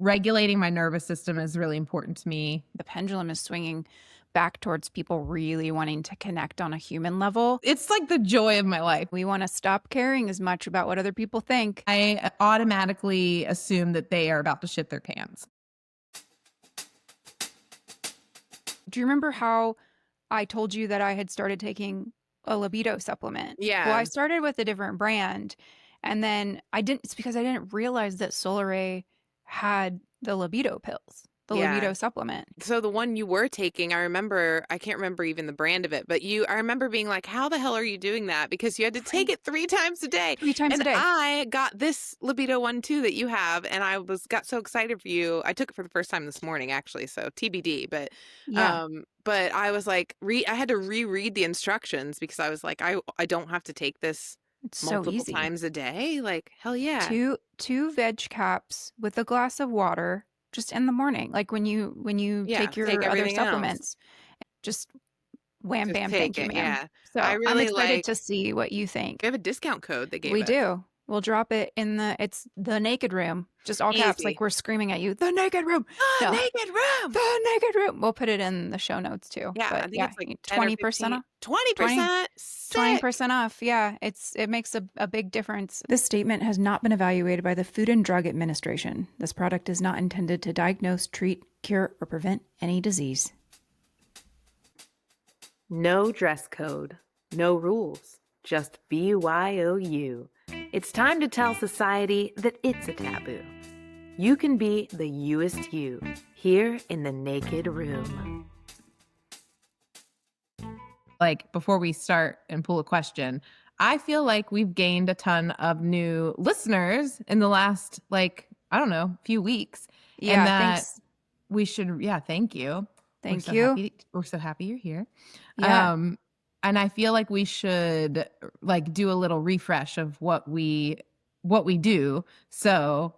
regulating my nervous system is really important to me. The pendulum is swinging back towards people really wanting to connect on a human level. It's like the joy of my life. We want to stop caring as much about what other people think. I automatically assume that they are about to shit their pants. Do you remember how I told you that I had started taking a libido supplement? Yeah. Well, I started with a different brand, and then it's because I didn't realize that Solaray had the libido pills, the Yeah. libido supplement. So the one you were taking, I can't remember even the brand of it, but I remember being like, how the hell are you doing that? Because you had to take it 3 times a day. 3 times a day. I got this libido one too that you have, and I got so excited for you. I took it for the first time this morning, actually, so TBD. But Yeah. but I was like, I had to reread the instructions because I was like, I don't have to take this It's so multiple easy. times a day. Like, hell yeah. Two veg caps with a glass of water just in the morning. Like when you take your other everything else. supplements, just wham, Just bam, take thank you, it, ma'am. yeah. So I I'm really excited to see what you think. We have a discount code they gave We us. do. We'll drop it in it's the naked room. Just all caps, Easy. like we're screaming at you. The naked room. The naked room. The naked room. We'll put it in the show notes too. Yeah, But I think it's like 20% off. 20%. 20% off. Yeah, it makes a big difference. This statement has not been evaluated by the Food and Drug Administration. This product is not intended to diagnose, treat, cure, or prevent any disease. No dress code, no rules, just BYOU. It's time to tell society that it's a taboo. You can be the youest you here in the naked room. Like, before we start and pull a question, I feel like we've gained a ton of new listeners in the last, few weeks. Yeah, and that thanks. we should, thank you. Thank we're you. We're so happy you're here. Yeah. And I feel like we should do a little refresh of what we do. So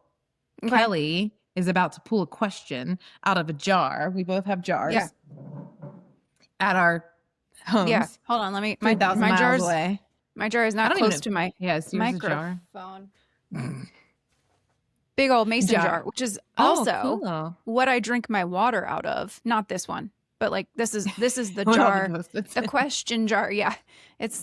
Okay. Kelly is about to pull a question out of a jar. We both have jars. Yeah. At our homes. Yeah. Hold on. Let me. 3,000 my miles jar's away. My jar is not close to my it's yours a jar. microphone. Big old mason jar, which is also cool. what I drink my water out of. Not this one, but this is the What jar, all the the question jar. Yeah,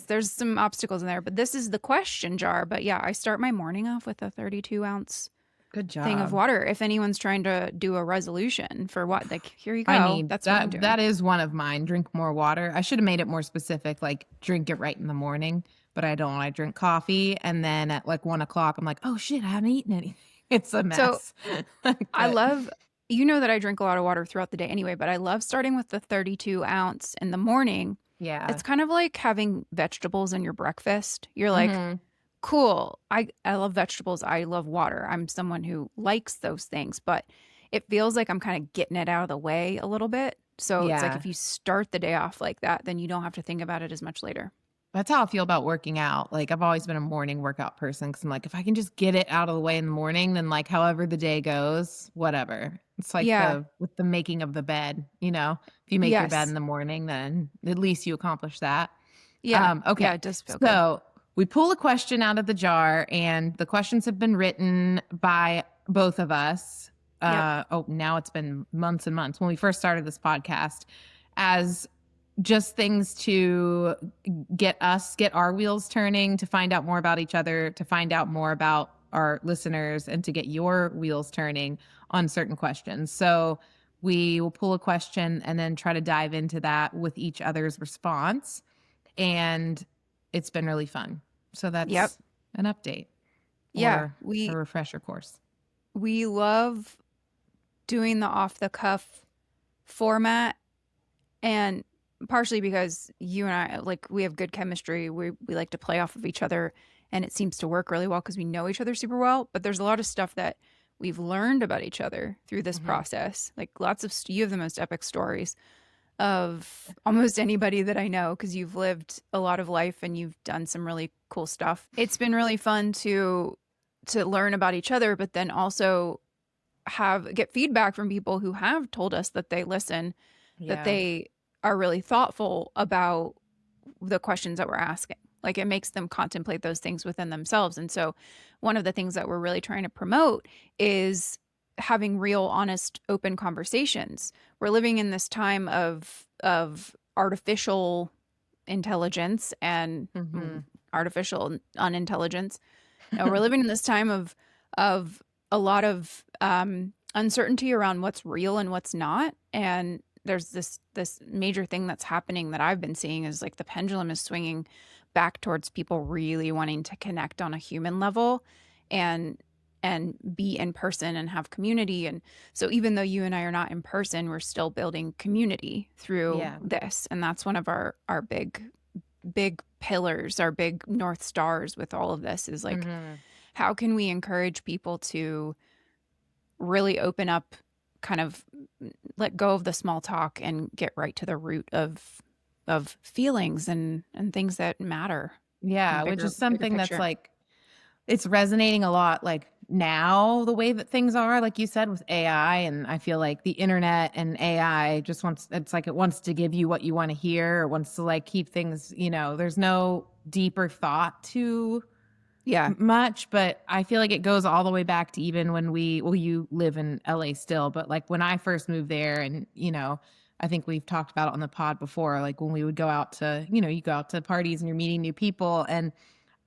there's some obstacles in there, but this is the question jar. But yeah, I start my morning off with a 32-ounce Good job. thing of water. If anyone's trying to do a resolution for what, here you go. That's what I'm doing. That is one of mine. Drink more water. I should have made it more specific, like drink it right in the morning, but I don't. I drink coffee, and then at 1 o'clock, I'm like, oh shit, I haven't eaten anything. It's a mess. So I love, that I drink a lot of water throughout the day anyway, but I love starting with the 32-ounce in the morning. Yeah. It's kind of like having vegetables in your breakfast. You're like, cool. I love vegetables. I love water. I'm someone who likes those things, but it feels like I'm kind of getting it out of the way a little bit. So it's like if you start the day off like that, then you don't have to think about it as much later. That's how I feel about working out. I've always been a morning workout person because I'm like, if I can just get it out of the way in the morning, then however the day goes, whatever. It's with the making of the bed, if you make your bed in the morning, then at least you accomplish that. Yeah. Okay. Yeah, it does feel good. So we pull a question out of the jar, and the questions have been written by both of us. Now it's been months and months when we first started this podcast as just things to get our wheels turning, to find out more about each other, to find out more about our listeners, and to get your wheels turning on certain questions. So we will pull a question and then try to dive into that with each other's response. And it's been really fun. So that's an update. Yeah. A refresher course. We love doing the off the cuff format, and partially because you and I, we have good chemistry. We like to play off of each other, and it seems to work really well because we know each other super well. But there's a lot of stuff that we've learned about each other through this process. You have the most epic stories of almost anybody that I know because you've lived a lot of life and you've done some really cool stuff. It's been really fun to learn about each other, but then also get feedback from people who have told us that they listen, that they are really thoughtful about the questions that we're asking. It makes them contemplate those things within themselves. And so one of the things that we're really trying to promote is having real, honest, open conversations. We're living in this time of artificial intelligence and artificial unintelligence. No, we're living in this time of a lot of uncertainty around what's real and what's not. And there's this major thing that's happening that I've been seeing is like the pendulum is swinging back towards people really wanting to connect on a human level and be in person and have community. And so even though you and I are not in person, we're still building community through this. And that's one of our big pillars, our big North Stars with all of this is like, how can we encourage people to really open up, kind of let go of the small talk and get right to the root of feelings and things that matter. Yeah, which is something that's like, it's resonating a lot like now, the way that things are, like you said, with AI. And I feel like the internet and AI just it wants to give you what you want to hear, or wants to like keep things, there's no deeper thought to much. But I feel like it goes all the way back to even when you live in LA still, but like when I first moved there, and I think we've talked about it on the pod before, like when we would go out to, you go out to parties and you're meeting new people. And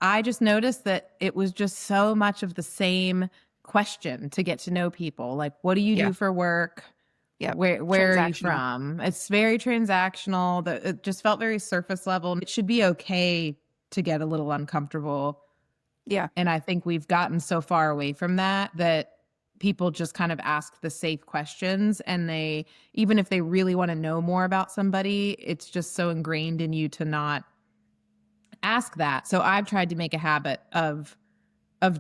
I just noticed that it was just so much of the same question to get to know people. Like, what do you do for work? Yeah. Where are you from? It's very transactional. It just felt very surface level. It should be okay to get a little uncomfortable. Yeah. And I think we've gotten so far away from that people just kind of ask the safe questions, and they, even if they really want to know more about somebody, it's just so ingrained in you to not ask that. So I've tried to make a habit of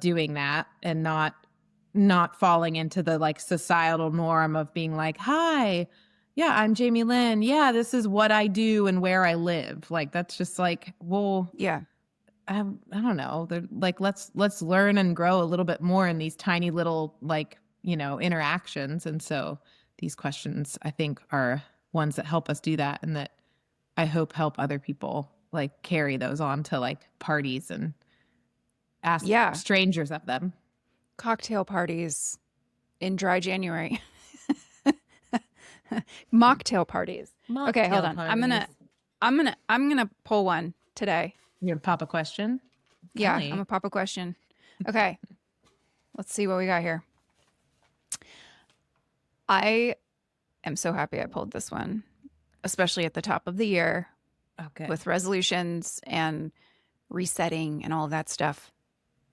doing that and not falling into the like societal norm of being like, hi, yeah, I'm Jamie Lynn. Yeah, this is what I do and where I live. Like, that's just like, well, yeah, I don't know. They're like, let's learn and grow a little bit more in these tiny little like, interactions. And so these questions, I think, are ones that help us do that, and that I hope help other people like carry those on to like parties and ask strangers of them. Cocktail parties in dry January. Mocktail parties. Okay, hold on. Parties. I'm gonna pull one today. You're gonna pop a question? Yeah, I'm gonna pop a question. Okay. Let's see what we got here. I am so happy I pulled this one, especially at the top of the year. Okay. With resolutions and resetting and all of that stuff.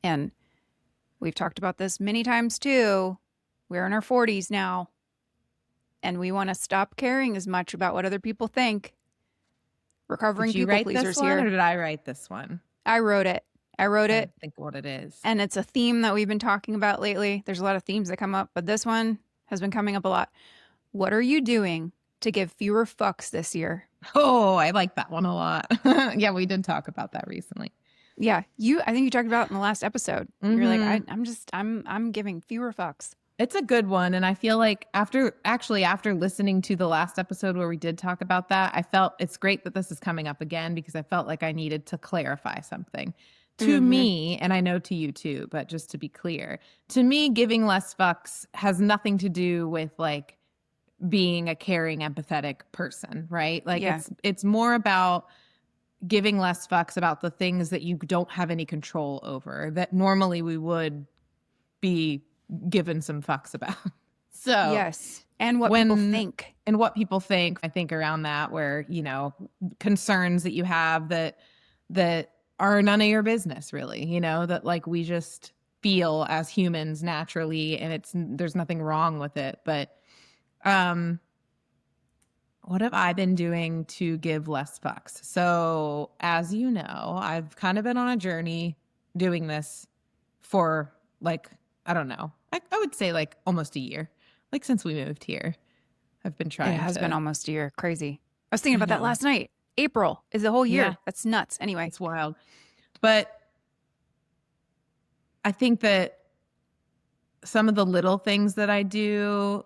And we've talked about this many times too. We're in our 40s now, and we want to stop caring as much about what other people think. Recovering people pleasers here. Or did I write this one? I wrote it. I think what it is. And it's a theme that we've been talking about lately. There's a lot of themes that come up, but this one has been coming up a lot. What are you doing to give fewer fucks this year? Oh, I like that one a lot. Yeah, we did talk about that recently. Yeah, I think you talked about it in the last episode. You're like, I'm giving fewer fucks. It's a good one. And I feel like after listening to the last episode where we did talk about that, I felt it's great that this is coming up again, because I felt like I needed to clarify something. To me, and I know to you too, but just to be clear, to me, giving less fucks has nothing to do with like being a caring, empathetic person, right? Like it's more about giving less fucks about the things that you don't have any control over, that normally we would be given some fucks about. So yes. And what people think. And what people think, I think around that, where, concerns that you have that are none of your business, really, that like we just feel as humans naturally, and there's nothing wrong with it. But what have I been doing to give less fucks? So as you know, I've kind of been on a journey doing this for like, I don't know, I would say like almost a year, like since we moved here. I've been trying. It has been almost a year. Crazy. I was thinking about that last night. April is the whole year. Yeah. That's nuts. Anyway. It's wild. But I think that some of the little things that I do,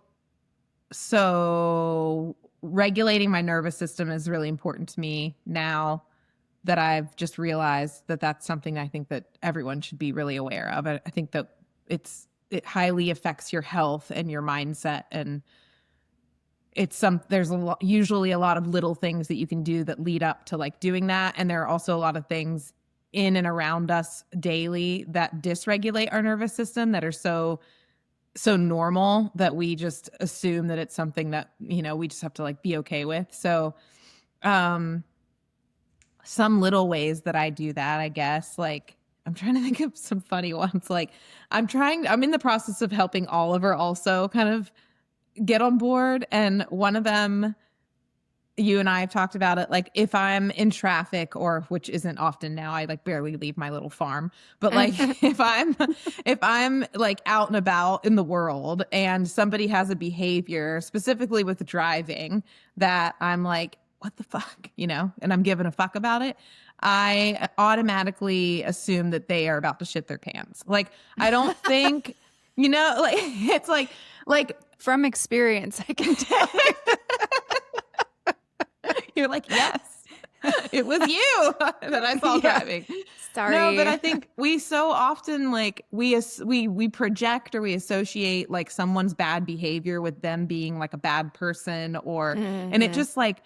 so regulating my nervous system is really important to me now that I've just realized that that's something I think that everyone should be really aware of. I think that it's it highly affects your health and your mindset. And there's usually a lot of little things that you can do that lead up to like doing that. And there are also a lot of things in and around us daily that dysregulate our nervous system that are so normal that we just assume that it's something that, we just have to like be okay with. So, some little ways that I do that, I guess, like I'm trying to think of some funny ones. Like I'm in the process of helping Oliver also kind of get on board. And one of them, you and I have talked about it, like if I'm in traffic, or which isn't often now, I like barely leave my little farm, but like if I'm like out and about in the world and somebody has a behavior specifically with driving that I'm like, what the fuck, and I'm giving a fuck about it, I automatically assume that they are about to shit their pants. Like I don't think, like it's like from experience, I can tell. You're like, yes, it was you that I saw driving. Sorry. No, but I think we so often like we project or we associate like someone's bad behavior with them being like a bad person, or and it just like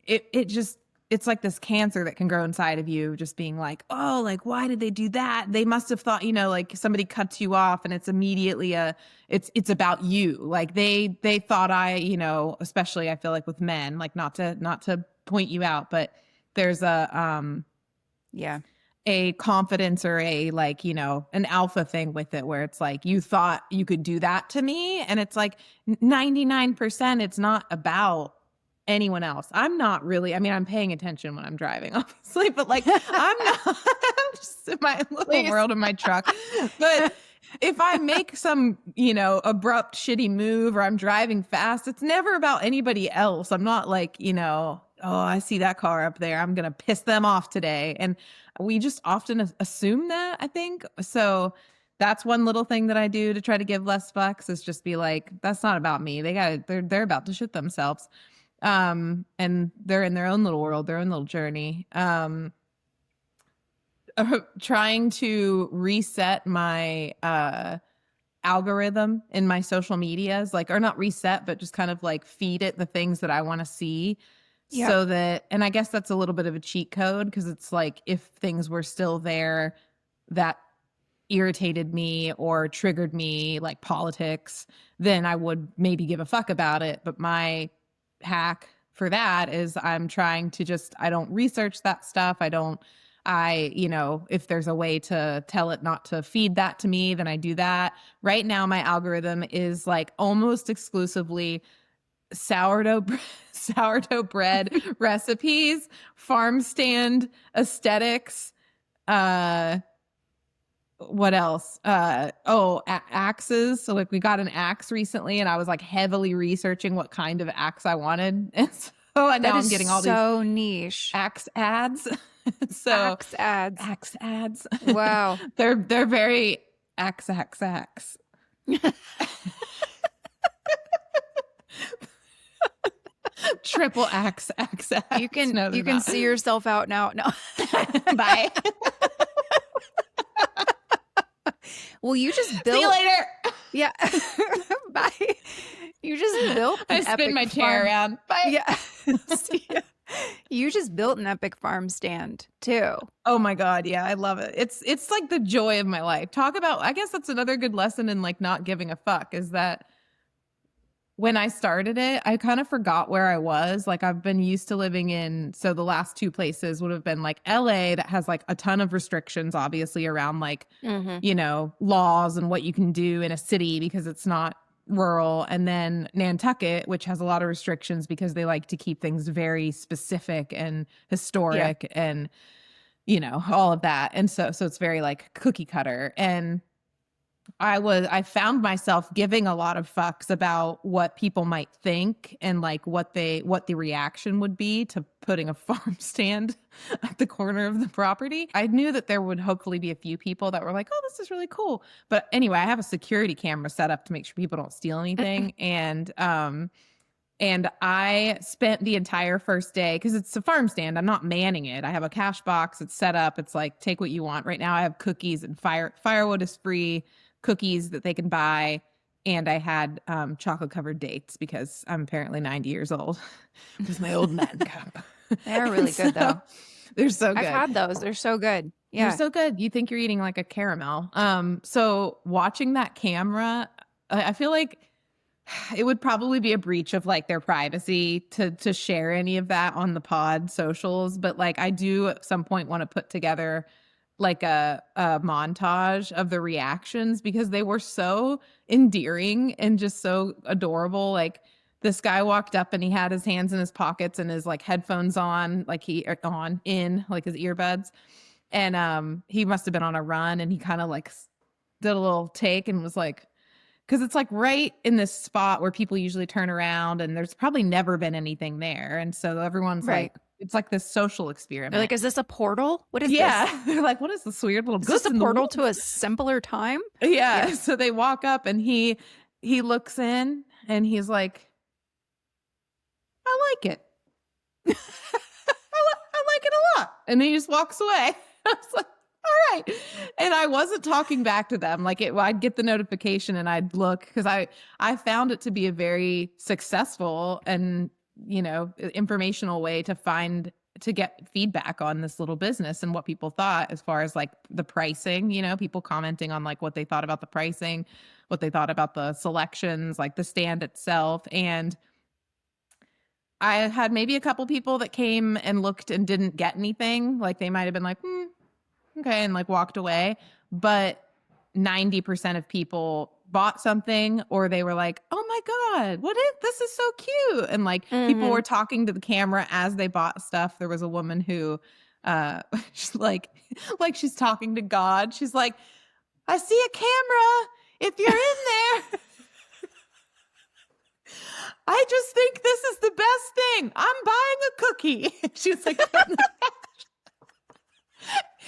it's like this cancer that can grow inside of you, just being like, oh, like, why did they do that? They must have thought, like somebody cuts you off and it's immediately it's about you. Like they thought especially I feel like with men, like not to point you out, but there's a confidence or a like, an alpha thing with it where it's like, you thought you could do that to me. And it's like 99%, it's not about anyone else. I'm not really, I'm paying attention when I'm driving, obviously, but like, I'm not I'm just in my little world in my truck. But if I make some, abrupt, shitty move or I'm driving fast, it's never about anybody else. I'm not like, oh, I see that car up there, I'm going to piss them off today. And we just often assume that, I think. So that's one little thing that I do to try to give less fucks, is just be like, that's not about me. They're about to shit themselves. And they're in their own little world, their own little journey. Trying to reset my algorithm in my social medias, like, or not reset, but just kind of like feed it the things that I want to see. Yep. So that, and I guess that's a little bit of a cheat code, because it's like if things were still there that irritated me or triggered me, like politics, then I would maybe give a fuck about it. But my hack for that is I'm trying to I don't research that stuff. If there's a way to tell it not to feed that to me, then I do that. Right now, my algorithm is like almost exclusively sourdough bread recipes, farm stand aesthetics, what else? Axes. So like we got an axe recently and I was like heavily researching what kind of axe I wanted. And so now I'm getting all these so niche axe ads. Axe ads. Wow. They're very axe. Triple axe. You can see yourself out now. No. Bye. Well, you just built. See you later. Yeah. Bye. You just built. I spin my chair around. Bye. Yeah. You just built an epic farm stand too. Oh my God. Yeah. I love it. It's like the joy of my life. Talk about, I guess that's another good lesson in like not giving a fuck, is that when I started it, I kind of forgot where I was. Like I've been used to living in, so the last two places would have been like LA, that has like a ton of restrictions, obviously, around like, laws and what you can do in a city because it's not rural. And then Nantucket, which has a lot of restrictions because they like to keep things very specific and historic and, all of that. And so it's very like cookie cutter. And I found myself giving a lot of fucks about what people might think and like what the reaction would be to putting a farm stand at the corner of the property. I knew that there would hopefully be a few people that were like, oh, this is really cool. But anyway, I have a security camera set up to make sure people don't steal anything. And I spent the entire first day, because it's a farm stand, I'm not manning it. I have a cash box. It's set up. It's like, take what you want. Right now I have cookies and firewood is free. cookies that they can buy. And I had chocolate covered dates because I'm apparently 90 years old. It was my old man cup. They are really good, though. They're so good. I've had those. They're so good. Yeah. They're so good. You think you're eating like a caramel. So watching that camera, I feel like it would probably be a breach of like their privacy to share any of that on the pod socials. But like I do at some point want to put together like a montage of the reactions because they were so endearing and just so adorable. Like this guy walked up and he had his hands in his pockets and his like headphones on, like his earbuds. And he must have been on a run and he kind of like did a little take and was like, because it's like right in this spot where people usually turn around and there's probably never been anything there. And so everyone's like, it's like this social experiment. They're like, is this a portal? What is this? Yeah. They're like, what is this weird little Is this a portal to a simpler time? Yeah. So they walk up and he looks in and he's like, I like it. I like it a lot. And then he just walks away. I was like, all right. And I wasn't talking back to them. Like I'd get the notification and I'd look because I found it to be a very successful and, informational way to get feedback on this little business and what people thought as far as like the pricing, people commenting on like what they thought about the pricing, what they thought about the selections, like the stand itself. And I had maybe a couple people that came and looked and didn't get anything. Like they might've been like, okay, and like walked away. But 90% of people bought something or they were like, oh my God, this is so cute. And like people were talking to the camera as they bought stuff. There was a woman who she's like she's talking to God. She's like, I see a camera. If you're in there. I just think this is the best thing. I'm buying a cookie. She's like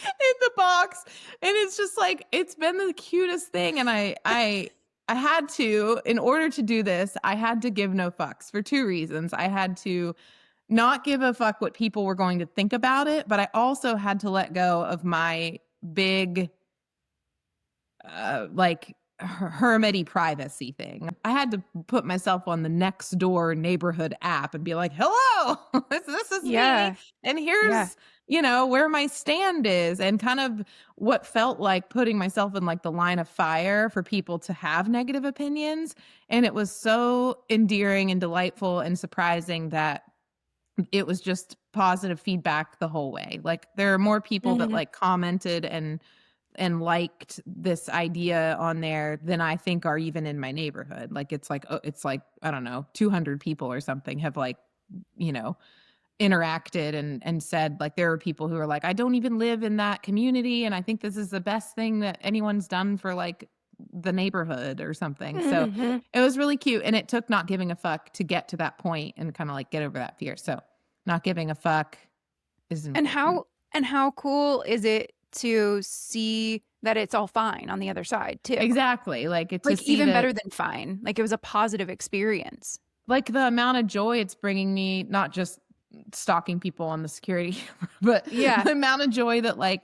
in the box. And it's just like, it's been the cutest thing. And I had to, in order to do this, I had to give no fucks for two reasons. I had to not give a fuck what people were going to think about it, but I also had to let go of my big, hermity privacy thing. I had to put myself on the Nextdoor neighborhood app and be like, hello, this is me. And here's, where my stand is, and kind of what felt like putting myself in like the line of fire for people to have negative opinions. And it was so endearing and delightful and surprising that it was just positive feedback the whole way. Like there are more people that like commented and liked this idea on there than I think are even in my neighborhood. Like it's like I don't know, 200 people or something have like, interacted and said like there are people who are like, I don't even live in that community and I think this is the best thing that anyone's done for like the neighborhood or something. So it was really cute, and it took not giving a fuck to get to that point and kind of like get over that fear. So not giving a fuck is important. And how cool is it to see that it's all fine on the other side too? Exactly. Like it's like even better than fine. Like it was a positive experience. Like the amount of joy it's bringing me, not just stalking people on the security, but the amount of joy that like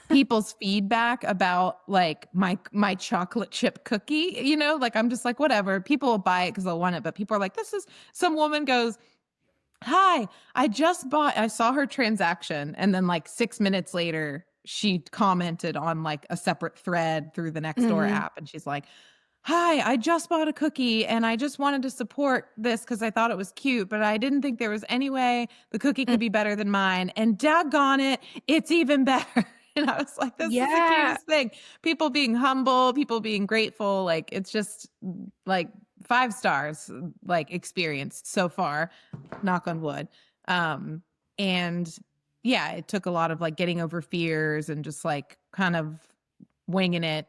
people's feedback about like my chocolate chip cookie, like I'm just like, whatever, people will buy it because they'll want it. But people are like, some woman goes, hi, I saw her transaction. And then like 6 minutes later, she commented on like a separate thread through the Nextdoor app. And she's like, hi, I just bought a cookie and I just wanted to support this because I thought it was cute, but I didn't think there was any way the cookie could be better than mine. And daggone it, it's even better. And I was like, this is the cutest thing. People being humble, people being grateful. Like, it's just like 5 stars, like experience so far, knock on wood. And yeah, it took a lot of like getting over fears and just like kind of winging it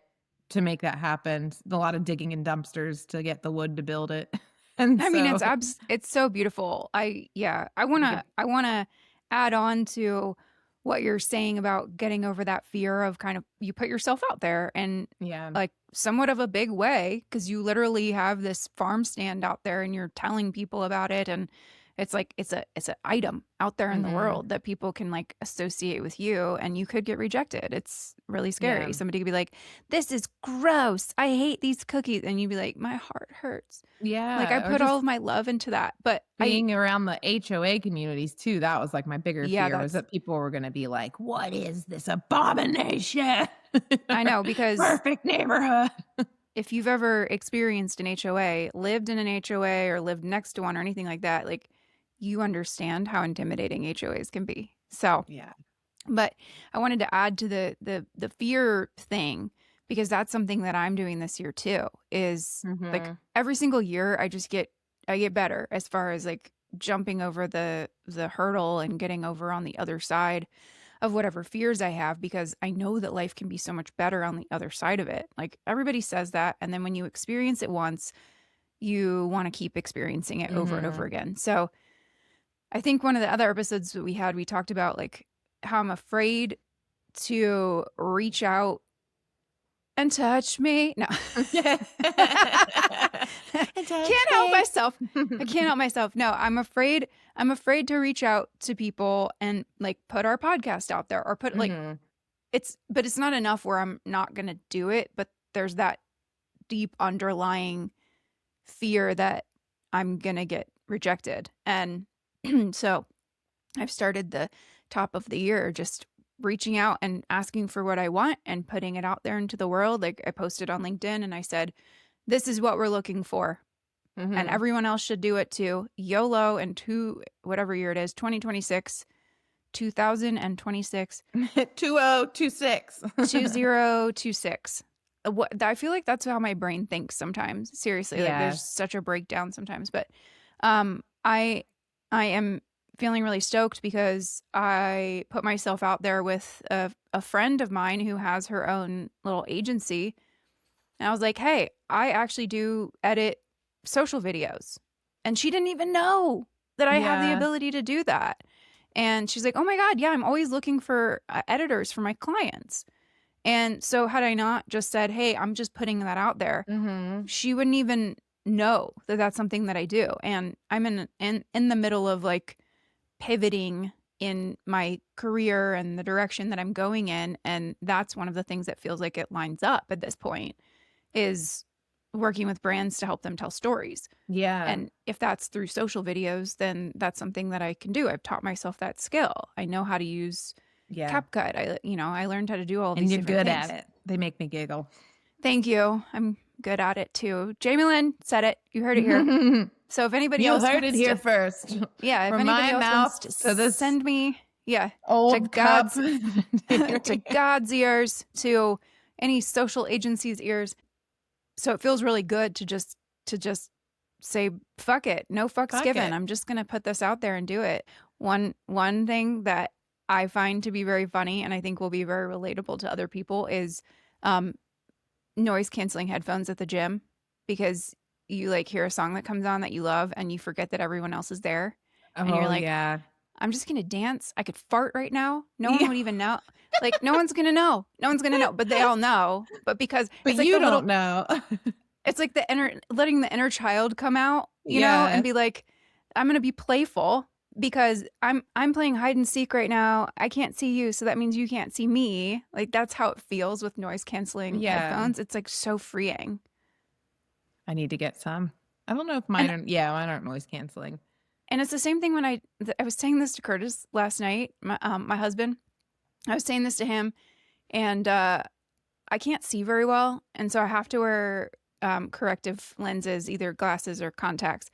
to make that happen. A lot of digging in dumpsters to get the wood to build it. And I mean, it's so beautiful. I want to add on to what you're saying about getting over that fear of kind of, you put yourself out there and like somewhat of a big way, because you literally have this farm stand out there and you're telling people about it and it's like it's an item out there in the Mhm. world that people can like associate with you, and you could get rejected. It's really scary. Yeah. Somebody could be like, "This is gross. I hate these cookies," and you'd be like, "My heart hurts." Yeah. Like I or put all just of my love into that, but being around the HOA communities too, that was like my bigger Yeah, fear was that's- that people were going to be like, "What is this abomination?" I know, because Perfect neighborhood. if you've ever experienced an HOA, lived in an HOA, or lived next to one or anything like that, like you understand how intimidating HOAs can be. So, Yeah. but I wanted to add to the fear thing, because that's something that I'm doing this year too, is like Mhm. every single year I get better as far as like jumping over the hurdle and getting over on the other side of whatever fears I have, because I know that life can be so much better on the other side of it. Like everybody says that, and then when you experience it once, you want to keep experiencing it over and over again. So I think one of the other episodes that we had, we talked about like how I'm afraid to reach out and touch me. No. Can't help myself. I can't help myself. No, I'm afraid to reach out to people and like put our podcast out there, or put like Mhm. but it's not enough where I'm not going to do it, but there's that deep underlying fear that I'm going to get rejected. And so I've started the top of the year just reaching out and asking for what I want and putting it out there into the world. Like I posted on LinkedIn and I said, "This is what we're looking for." And Mhm. everyone else should do it too. YOLO, and whatever year it is, 2026, 2026. 2026. I feel like that's how my brain thinks sometimes. Seriously, like Yeah. there's such a breakdown sometimes. But I am feeling really stoked because I put myself out there with a friend of mine who has her own little agency. And I was like, "Hey, I actually do edit social videos." And she didn't even know that I have the Yeah. ability to do that. And she's like, "Oh my God, yeah, I'm always looking for editors for my clients." And so had I not just said, "Hey, I'm just putting that out there," Mhm. she wouldn't even know that that's something that I do. And I'm in the middle of like pivoting in my career and the direction that I'm going in. And that's one of the things that feels like it lines up at this point, is working with brands to help them tell stories. Yeah. And if that's through social videos, then that's something that I can do. I've taught myself that skill. I know how to use Yeah. CapCut. I learned how to do all of And these you're different good things. at it. They make me giggle. Thank you. I'm good at it too. Jamie Lynn said it. You heard it here. So if anybody You else heard it wants here to, first. yeah, if From anybody my else mouth wants to this send me, to old cup. to God's ears, to any social agency's ears. So it feels really good to just say, fuck it. No fucks Fuck given. it. I'm just going to put this out there and do it. One thing that I find to be very funny, and I think will be very relatable to other people, is noise canceling headphones at the gym, because you like hear a song that comes on that you love and you forget that everyone else is there. And you're like, yeah. I'm just going to dance. I could fart right now. No one Yeah. would even know. Like, no one's going to know. No one's going to know. But they all know. But because But it's like you the don't know. it's like letting the inner child come out, you know, Yeah. and be like, I'm going to be playful because I'm playing hide and seek right now. I can't see you, so that means you can't see me. Like that's how it feels with noise canceling Yeah. headphones. It's like so freeing. I need to get some. I don't know if mine aren't noise canceling. And it's the same thing when I was saying this to Curtis last night, my husband. I was saying this to him, and I can't see very well, and so I have to wear corrective lenses, either glasses or contacts.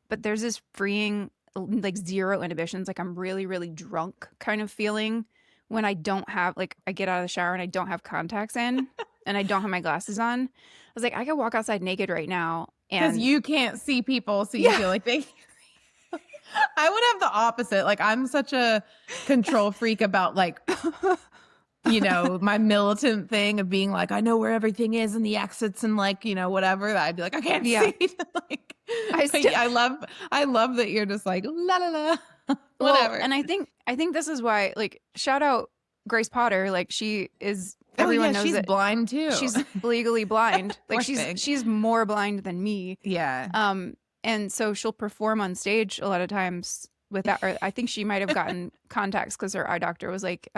But there's this freeing, like zero inhibitions, like I'm really, really drunk kind of feeling when I don't have, like I get out of the shower and I don't have contacts in and I don't have my glasses on. I was like, I could walk outside naked right now. Because And you can't see people, so you Yeah. feel like they. I would have the opposite. Like I'm such a control freak about like, my militant thing of being like, I know where everything is and the exits and like, whatever. That I'd be like, I can't Yeah. see. Like, I I love that you're just like la la la. Well, Whatever. and I think this is why, like, shout out Grace Potter. Like, she is, everyone knows she's that blind too. she's legally blind. Like Poor thing. she's more blind than me. yeah. And so she'll perform on stage a lot of times without, or I think she might have gotten contacts because her eye doctor was like,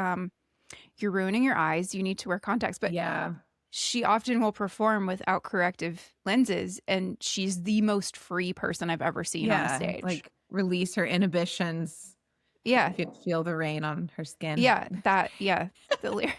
you're ruining your eyes. You need to wear contacts. But Yeah. she often will perform without corrective lenses. And she's the most free person I've ever seen on stage. Like release her inhibitions. Yeah. Feel the rain on her skin. Yeah. The lyric.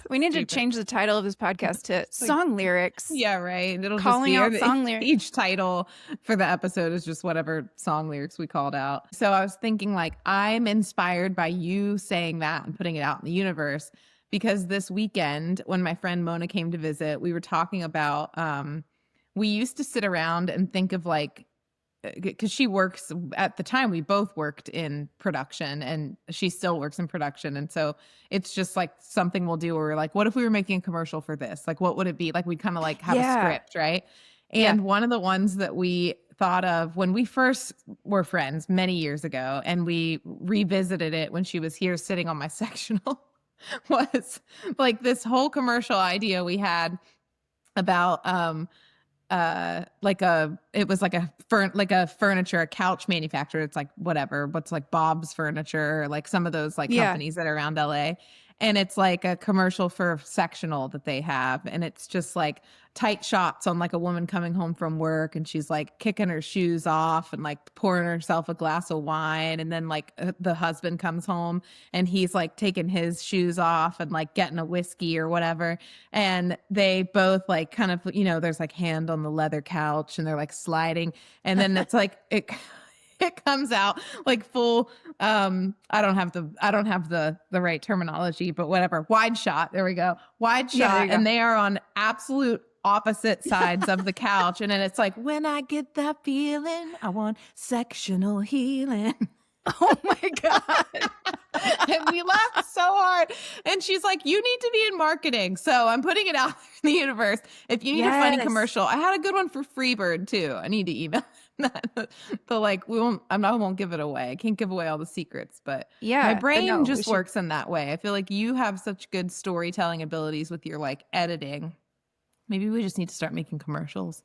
We need to change the title of this podcast to song lyrics. Yeah, right. It'll Calling just be out song lyrics. Each title for the episode is just whatever song lyrics we called out. So I was thinking, like, I'm inspired by you saying that and putting it out in the universe, because this weekend when my friend Mona came to visit, we were talking about we used to sit around and think of, like, because she works at the time, we both worked in production and she still works in production. And so it's just like something we'll do where we're like, what if we were making a commercial for this? Like, what would it be? Like, we'd kind of like have a script, right? And one of the ones that we thought of when we first were friends many years ago, and we revisited it when she was here sitting on my sectional, was like this whole commercial idea we had about it was like a furniture, a couch manufacturer. It's like what's like Bob's Furniture, or like some of those like companies that are around LA. And it's like a commercial for sectional that they have. And it's just like tight shots on like a woman coming home from work, and she's like kicking her shoes off and like pouring herself a glass of wine. And then like the husband comes home and he's like taking his shoes off and like getting a whiskey or whatever. And they both like kind of, there's like hand on the leather couch and they're like sliding. And then it's like, it comes out like full I don't have the right terminology, but whatever, wide shot, there we go, wide shot, and they are on absolute opposite sides of the couch. And then it's like, when I get that feeling, I want sectional healing. Oh my God. And we laughed so hard. And she's like, you need to be in marketing. So I'm putting it out in the universe. If you need a funny commercial, I had a good one for Freebird too. I need to email that. But like, I won't give it away. I can't give away all the secrets, but my brain just works in that way. I feel like you have such good storytelling abilities with your like editing. Maybe we just need to start making commercials.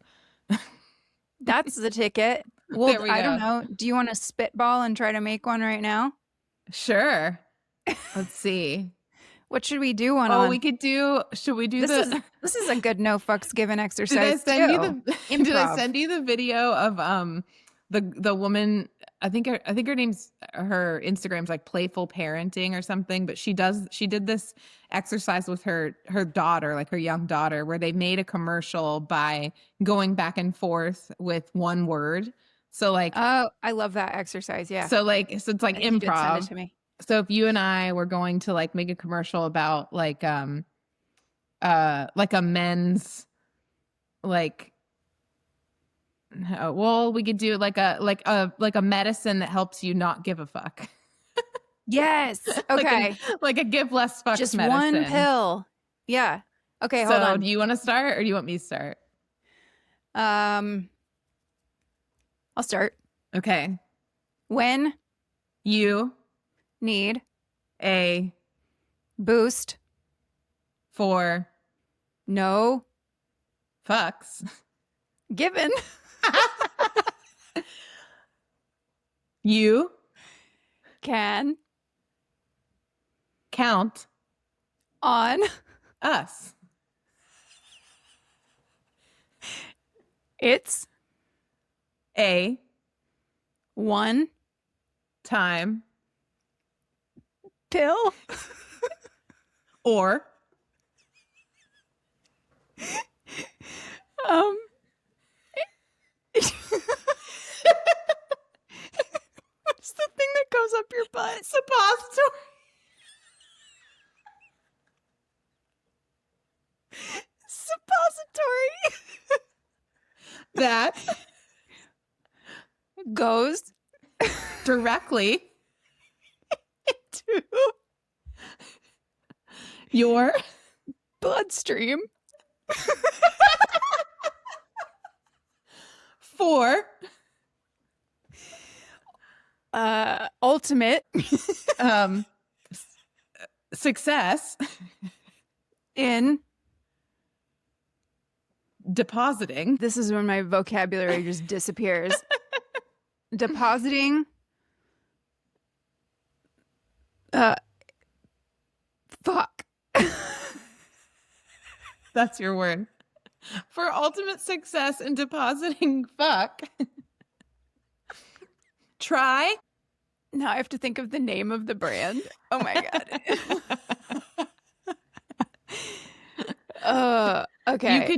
That's the ticket. Well, I don't know. Do you want to spitball and try to make one right now? Sure. Let's see. What should we do on? We could do. Should we do this is a good no fucks given exercise. Did I send you the video of the woman? I think her Instagram's like playful parenting or something, but she did this exercise with her daughter, like her young daughter, where they made a commercial by going back and forth with one word. So like, oh, I love that exercise. Yeah. So it's like improv. You did send it to me. So if you and I were going to like make a commercial about like a men's like, well, we could do like a medicine that helps you not give a fuck. Yes. Okay. like a give less fucks just medicine. One pill. Yeah. Okay. Hold on. Do you want to start or do you want me to start? I'll start. Okay. When you need a boost for no fucks given, you can count on us. It's a one time pill or what's the thing that goes up your butt? Suppository. Suppository that goes directly into your bloodstream for ultimate success in depositing. This is when my vocabulary just disappears. Depositing. Fuck. That's your word. For ultimate success in depositing fuck. Try. Now I have to think of the name of the brand. Oh my God. Okay. You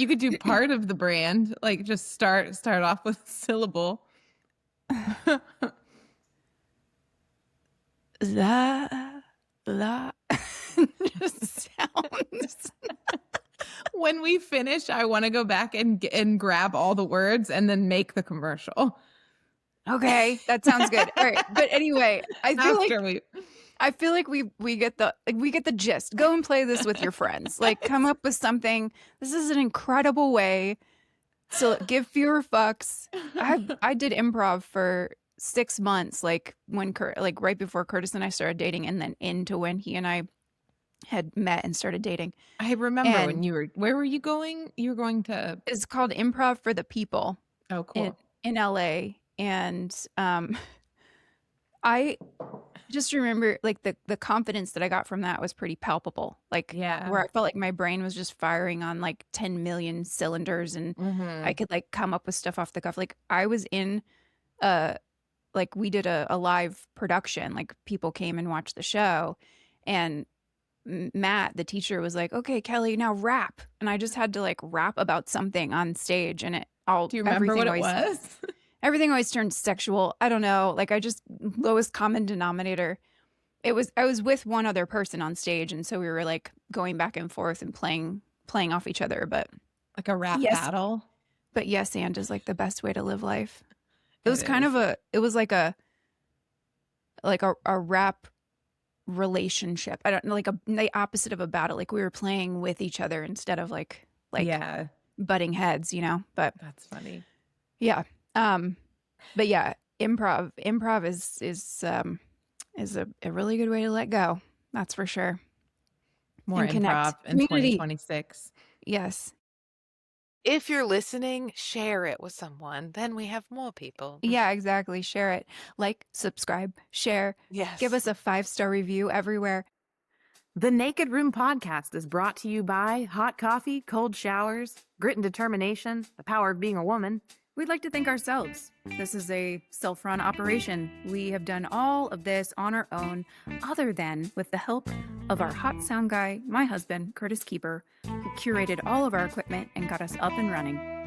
could do part of the brand. Like just start off with a syllable. Just sounds. When we finish, I want to go back and grab all the words and then make the commercial. Okay, that sounds good. All right, but anyway, I feel like we get the gist. Go and play this with your friends. Like, come up with something. This is an incredible way to give fewer fucks. I did improv for 6 months, like when right before Curtis and I started dating, and then into when he and I had met and started dating. I remember when you were. Where were you going? You were going to. It's called Improv for the People. Oh, cool. In LA, and I just remember like the confidence that I got from that was pretty palpable. Like, where I felt like my brain was just firing on like 10 million cylinders, and I could like come up with stuff off the cuff. Like I was in like we did a live production, like people came and watched the show, and Matt, the teacher, was like, okay, Kelly, now rap. And I just had to like rap about something on stage, and do you remember what it was? Everything always turned sexual. I don't know. Like I just lowest common denominator. I was with one other person on stage, and so we were like going back and forth and playing off each other, but like a rap battle. But yes, and is like the best way to live life. It was kind of like a rap relationship. I don't know, like the opposite of a battle. Like we were playing with each other instead of like butting heads, you know. But that's funny. Yeah. But yeah, improv is a really good way to let go. That's for sure. More improv in 2026. Yes. If you're listening, share it with someone. Then we have more people. Yeah, exactly. Share it. Like, subscribe, share. Yes. Give us a 5-star review everywhere. The Naked Room Podcast is brought to you by hot coffee, cold showers, grit and determination, the power of being a woman. We'd like to thank ourselves. This is a self-run operation. We have done all of this on our own, other than with the help of our hot sound guy, my husband, Curtis Keeper, who curated all of our equipment and got us up and running.